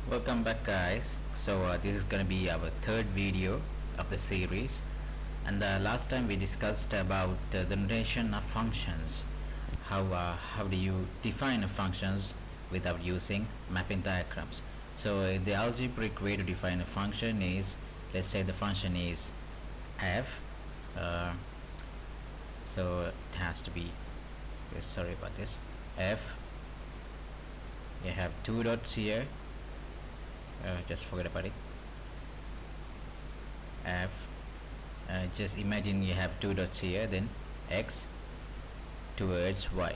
Welcome back, guys. This is gonna be our third video of the series, and last time we discussed about the notation of functions. How do you define functions without using mapping diagrams? The algebraic way to define a function is, let's say the function is f. It has to be, sorry about this, f. You have two dots here. Just forget about it. F. Just imagine you have two dots here, then x towards y,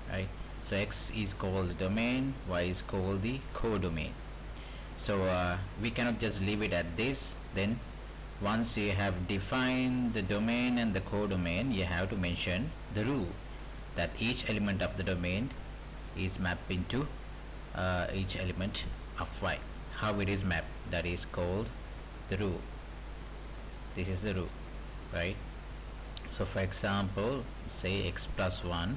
right? So x is called the domain, y is called the codomain. We cannot just leave it at this. Then once you have defined the domain and the codomain, you have to mention the rule that each element of the domain is mapped into each element of y. How it is mapped, that is called the rule. This is the rule, right? So for example, say x plus 1,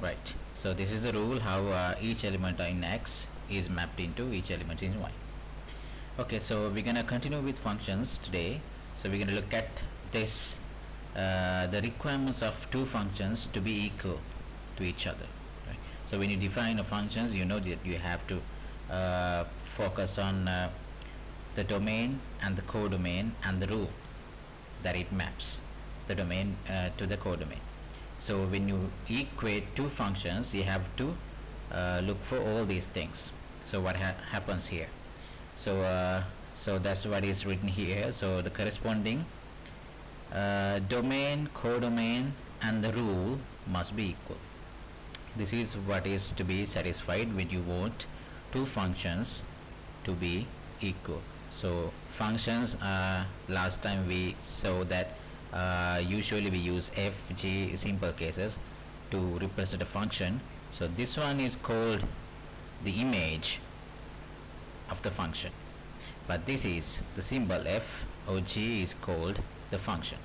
right? So this is the rule how each element in x is mapped into each element in y. Okay, so we're gonna continue with functions today. So we're gonna look at this, the requirements of two functions to be equal to each other, right? So when you define a functions, you know that you have to focus on the domain and the codomain and the rule that it maps the domain to the codomain. So when you equate two functions, you have to look for all these things. So what happens here? So that's what is written here. So the corresponding domain, codomain and the rule must be equal. This is what is to be satisfied when you want two functions to be equal. So functions, last time we saw that usually we use f, g simple cases to represent a function. So this one is called the image of the function, but this is the symbol f or g is called the function.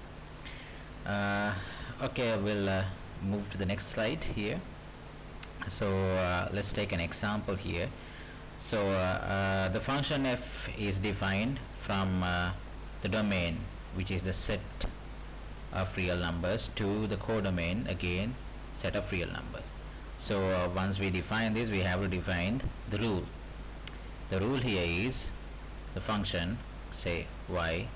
Okay, we'll move to the next slide here. So let's take an example here. So the function f is defined from the domain, which is the set of real numbers, to the codomain, again set of real numbers. So once we define this, we have to define the rule. The rule here is the function, say y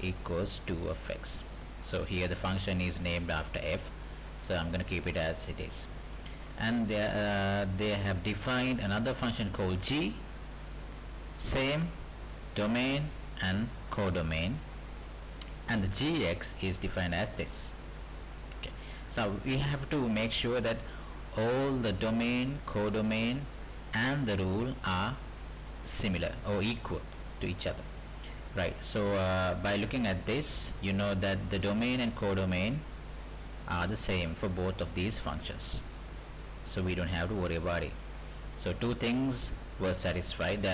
equals 2 of x. So here the function is named after f, so I'm going to keep it as it is. And they have defined another function called g, same domain and codomain, and the gx is defined as this. Okay, so we have to make sure that all the domain, codomain and the rule are similar or equal to each other, right? So by looking at this, you know that the domain and codomain are the same for both of these functions, so we don't have to worry about it. So two things were satisfied,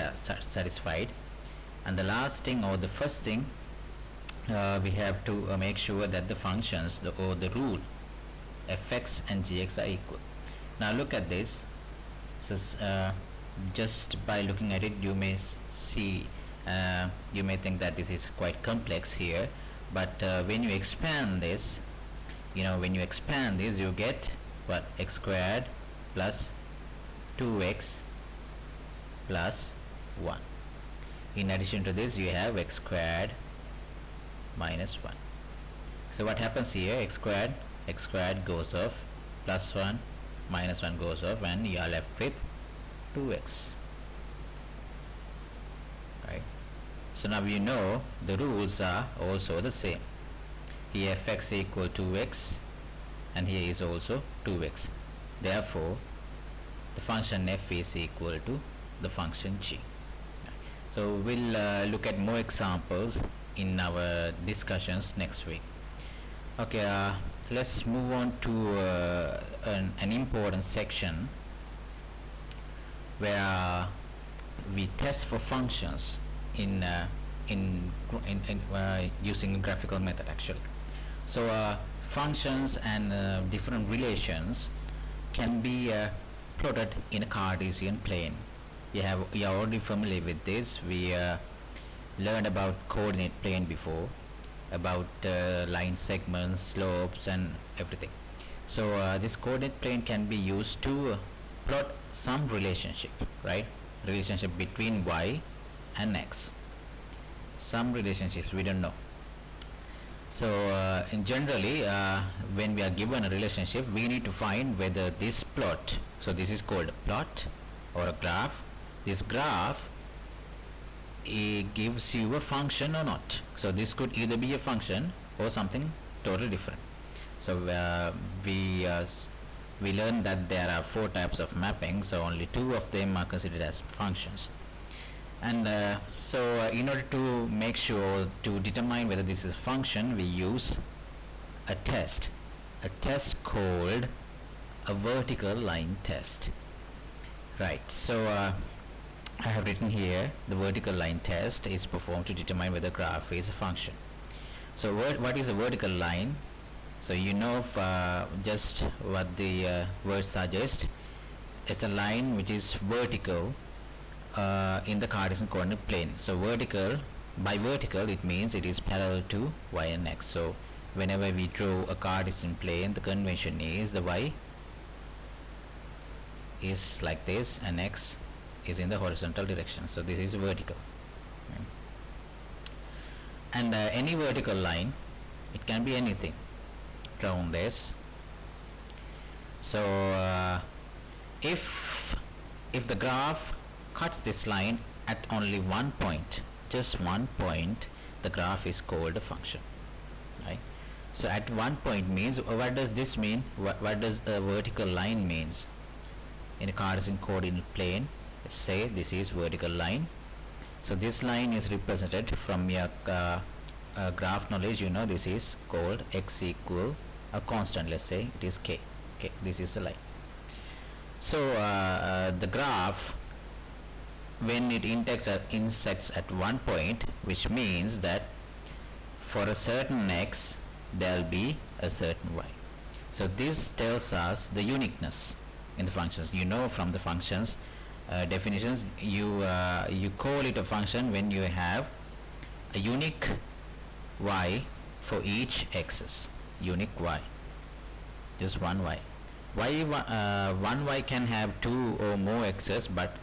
and the last thing, or the first thing, we have to make sure that the functions, or the rule fx and gx are equal. Now look at this. So just by looking at it, you may see, you may think that this is quite complex here, but when you expand this, you get what? X squared plus 2x plus 1. In addition to this, you have x squared minus 1. So what happens here? X squared goes off, plus 1 minus 1 goes off, and you are left with 2x, right? So now you know the rules are also the same. Here fx equal 2x, and here is also 2x. Therefore the function f is equal to the function g. So we'll look at more examples in our discussions next week. Okay, let's move on to an important section where we test for functions in using graphical method actually. So functions and different relations can be plotted in a Cartesian plane. you're already familiar with this. We learned about coordinate plane before, about line segments, slopes, and everything. So this coordinate plane can be used to plot some relationship, right? Relationship between y and x. Some relationships we don't know. So in generally, when we are given a relationship, we need to find whether this plot, so this is called a plot or a graph. This graph, it gives you a function or not. So this could either be a function or something totally different. So we learned that there are 4 types of mapping, so only 2 of them are considered as functions. And in order to make sure to determine whether this is a function, we use a test called a vertical line test. Right, so I have written here the vertical line test is performed to determine whether graph is a function. So what is a vertical line? So you know just what the word suggests. It's a line which is vertical in the Cartesian coordinate plane. So by vertical it means it is parallel to y and x. So whenever we draw a Cartesian plane, the convention is the y is like this and x is in the horizontal direction. So this is vertical. And any vertical line, it can be anything, drawn this. So if the graph cuts this line at only one point, just one point, the graph is called a function, right? So at one point means, what does this mean? What does a vertical line means? In a Cartesian coordinate plane, let's say this is vertical line. So this line is represented from your graph knowledge. You know this is called x equal a constant. Let's say it is k. Okay, this is the line. So the graph, when it intersects at one point, which means that for a certain x there will be a certain y. So this tells us the uniqueness in the functions. You know from the functions definitions, you call it a function when you have a unique y for each axis. Unique y, just one y. One y can have 2 or more x's, but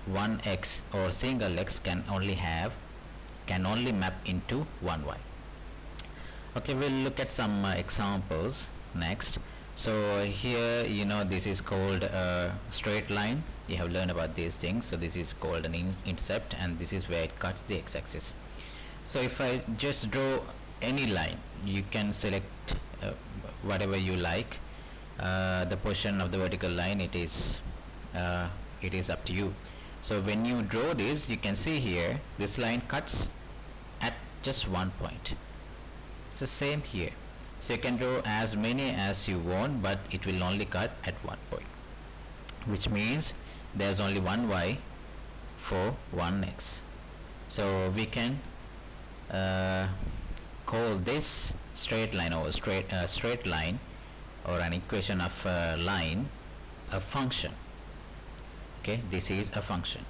one x or single x can only map into one y. Okay, we'll look at some examples next. So here, you know, this is called a straight line. You have learned about these things. So this is called an intercept, and this is where it cuts the x-axis. So if I just draw any line, you can select whatever you like. The position of the vertical line, it is up to you. So when you draw this, you can see here this line cuts at just one point. It's the same here. So you can draw as many as you want, but it will only cut at one point, which means there's only one y for one x. So we can call this straight line or straight line or an equation of a line a function. Okay, this is a function.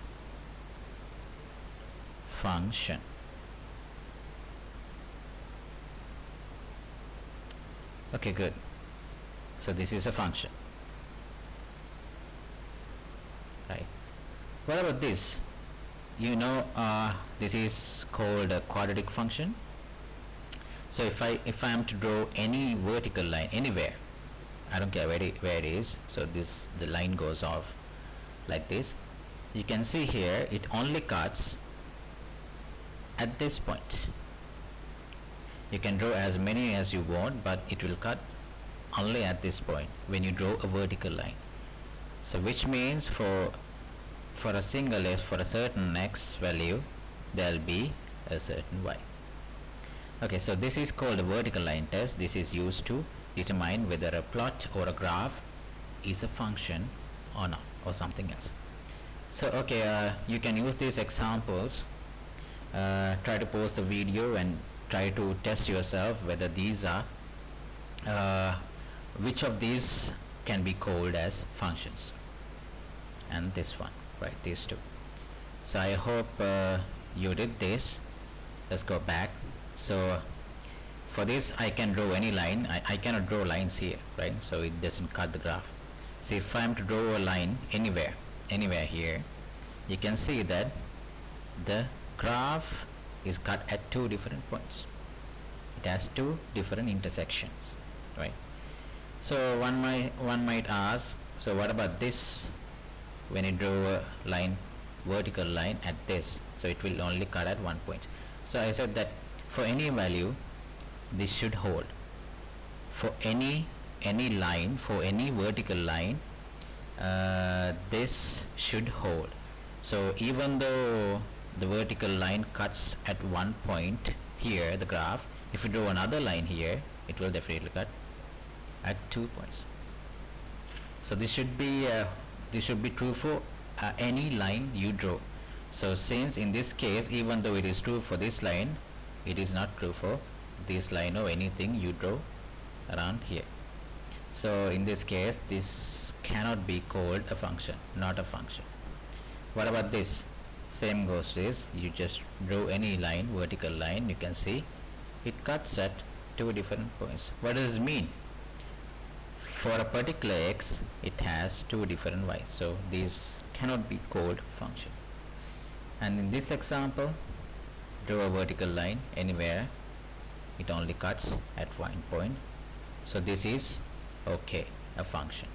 Okay, good. So this is a function, right? What about this? You know, this is called a quadratic function. So if I am to draw any vertical line anywhere, I don't care where it is. So the line goes off like this. You can see here it only cuts at this point. You can draw as many as you want, but it will cut only at this point when you draw a vertical line. So which means for a single x, for a certain x value, there will be a certain y. Okay, so this is called a vertical line test. This is used to determine whether a plot or a graph is a function or not, or something else. So okay, you can use these examples. Try to pause the video and try to test yourself whether these are which of these can be called as functions, and this one, right, these two. So I hope you did this. Let's go back. So for this I can draw any line. I cannot draw lines here, right? So it doesn't cut the graph. So if I am to draw a line anywhere here, you can see that the graph is cut at two different points. It has two different intersections, right? So one might ask, so what about this? When you draw a line, vertical line at this, so it will only cut at one point. So I said that for any value, this should hold. For any line, for any vertical line, this should hold. So even though the vertical line cuts at one point here, the graph, if you draw another line here, it will definitely cut at 2 points. So this should be true for any line you draw. So since in this case, even though it is true for this line, it is not true for this line or anything you draw around here. So in this case, this cannot be called a function, not a function. What about this? Same goes this. You just draw any line, vertical line, you can see it cuts at two different points. What does it mean? For a particular x, it has two different y's, so these cannot be called function. And in this example, draw a vertical line anywhere, it only cuts at one point, so this is okay, a function.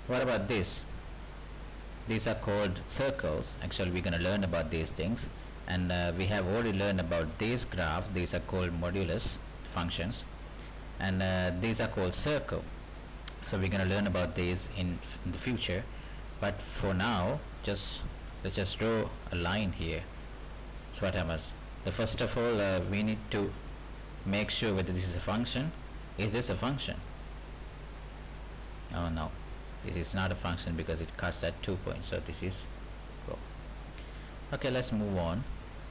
What about this? These are called circles. Actually we're going to learn about these things, and we have already learned about these graphs. These are called modulus functions, and these are called circle. So we're going to learn about these in the future, but for now let's just draw a line here. So what happens? First of all, we need to make sure whether this is a function. Is this a function? Oh no, this is not a function because it cuts at 2 points, so this is wrong. Okay, let's move on.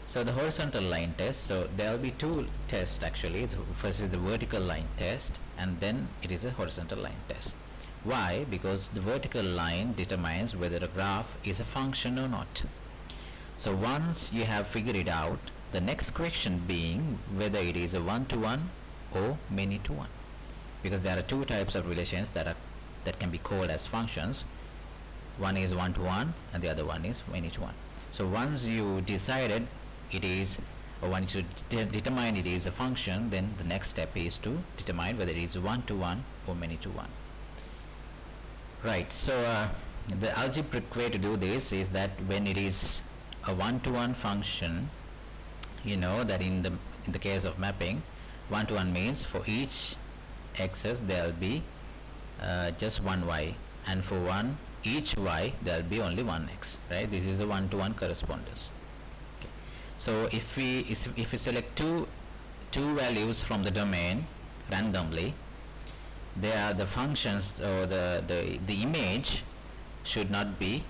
So the horizontal line test, so there will be two tests actually. First is the vertical line test, and then it is a horizontal line test. Why? Because the vertical line determines whether a graph is a function or not. So once you have figured it out, the next question being whether it is a one-to-one or many-to-one, because there are two types of relations that can be called as functions. One is one-to-one and the other one is many-to-one. So once you decided it is, or once you determine it is a function, then the next step is to determine whether it is one-to-one or many-to-one. Right, so the algebraic way to do this is that when it is a one-to-one function, you know that in the case of mapping, one-to-one means for each x's there will be just one y, and for each y there will be only one x, right? This is a one-to-one correspondence. Okay. So if we select two values from the domain randomly, they are the functions, or the image should not be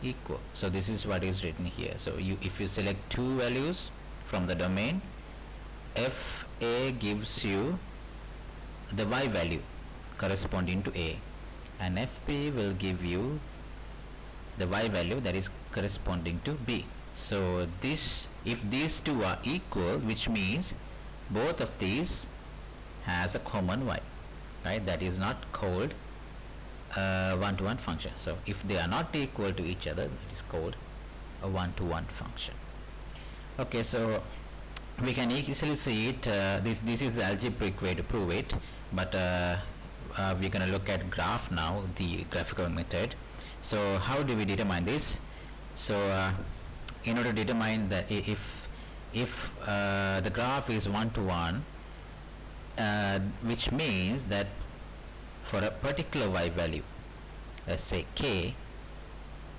equal. So this is what is written here. So if you select two values from the domain, fa gives you the y value corresponding to a, and fp will give you the y value that is corresponding to b. So if these two are equal, which means both of these has a common y, right? That is not called a one-to-one function. So if they are not equal to each other, it is called a one-to-one function. Okay, so we can easily see it. This is the algebraic way to prove it, but we're going to look at graph now, the graphical method. So how do we determine this? So in order to determine that if the graph is one-to-one, which means that for a particular y value, let's say k,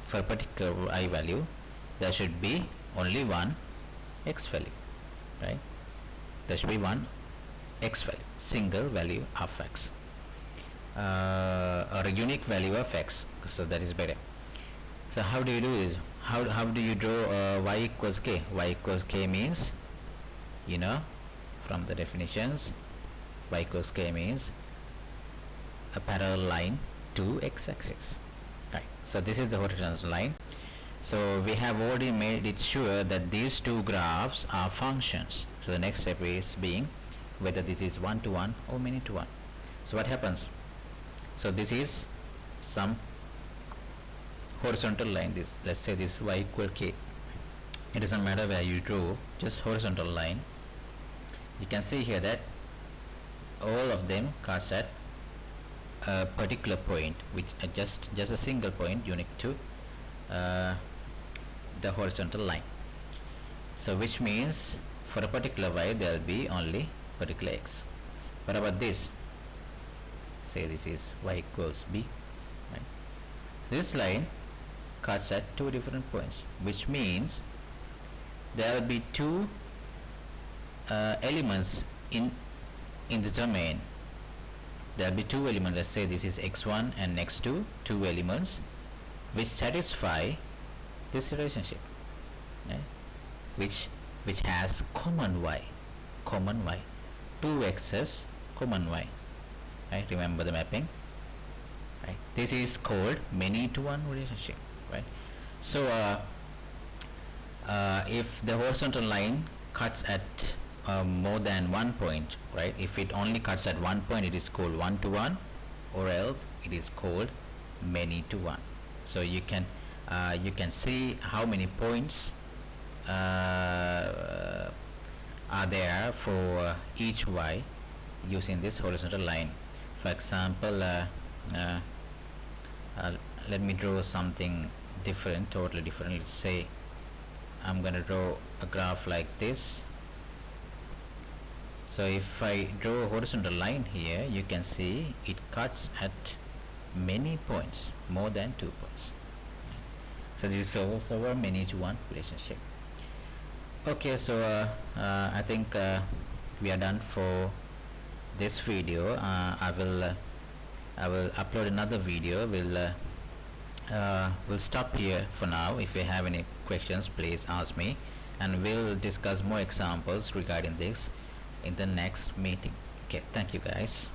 for a particular y value there should be only one x value, right? There should be one x value, single value of x, or a unique value of x, so that is better. So how do you do this? How do you draw y equals k? Y equals k means, you know, from the definitions, y equals k means a parallel line to x-axis, right? So this is the horizontal line. So we have already made it sure that these two graphs are functions. So the next step is being whether this is one to one or many to one. So what happens? So this is some horizontal line. This, let's say this y equal k. It doesn't matter where you draw, just horizontal line. You can see here that all of them cuts at a particular point, which just a single point unique to the horizontal line. So which means for a particular y there will be only particular x. What about this? Say this is y equals b, right? This line cuts at two different points, which means there will be two elements in the domain. There will be two elements. Let's say this is x1 and x2, two elements which satisfy this relationship, right? which has common y, two x's common y, right? Remember the mapping, right? This is called many to one relationship, right? So if the horizontal line cuts at more than one point, right? If it only cuts at one point, it is called one to one, or else it is called many to one. So you can see how many points are there for each y using this horizontal line. For example, let me draw something different, totally different. Let's say I'm going to draw a graph like this. So if I draw a horizontal line here, you can see it cuts at many points, more than 2 points. So this is also a many to one relationship. Okay, so I think we are done for this video. I will upload another video. We'll stop here for now. If you have any questions, please ask me, and we'll discuss more examples regarding this in the next meeting. Okay, thank you guys.